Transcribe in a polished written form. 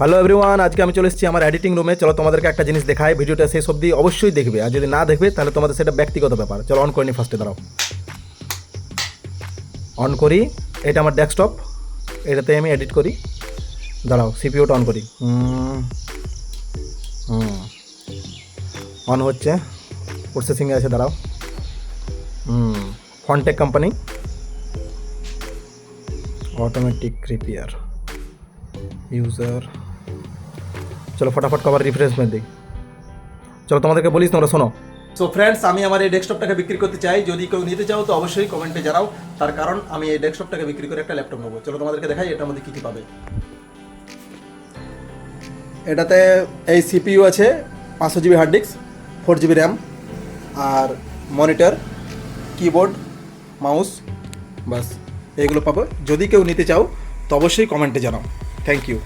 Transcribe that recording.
Hello everyone, আজকে আমি চলে এসেছি আমার এডিটিং রুমে। চলো তোমাদেরকে একটা জিনিস দেখাই, ভিডিওটা শেষ অবধি অবশ্যই দেখবে, আর যদি না দেখবে তাহলে তোমাদের সেটা ব্যক্তিগত ব্যাপার। চলো অন করে নি, ফার্স্টে দাঁড়াও, অন করি। এটা আমার ডেস্কটপ, এটাতে আমি এডিট করি। দাঁড়াও, সিপিইউটা অন করি। অন হচ্ছে, প্রসেসিংয়ে আছে, দাঁড়াও। ফন্টেক কোম্পানি, অটোমেটিক রিপেয়ার ইউজার। চলো ফটাফট কভার রিফ্রেশমেন্ট দিই। চলো তোমাদেরকে বলিস, তোমরা শোনো। সো ফ্রেন্ডস, আমি আমার এই ডেস্কটপটাকে বিক্রি করতে চাই। যদি কেউ নিতে চাও তো অবশ্যই কমেন্টে জানাও, তার কারণ আমি এই ডেস্কটপটাকে বিক্রি করে একটা ল্যাপটপ নেবো। চলো তোমাদেরকে দেখাই এটার মধ্যে কী কী পাবে। এটাতে এই সিপিইউ আছে, 500 GB hard disk, 4 GB RAM, আর মনিটর, কিবোর্ড, মাউস, বাস এইগুলো পাবো। যদি কেউ নিতে চাও তো অবশ্যই কমেন্টে জানাও। Thank you.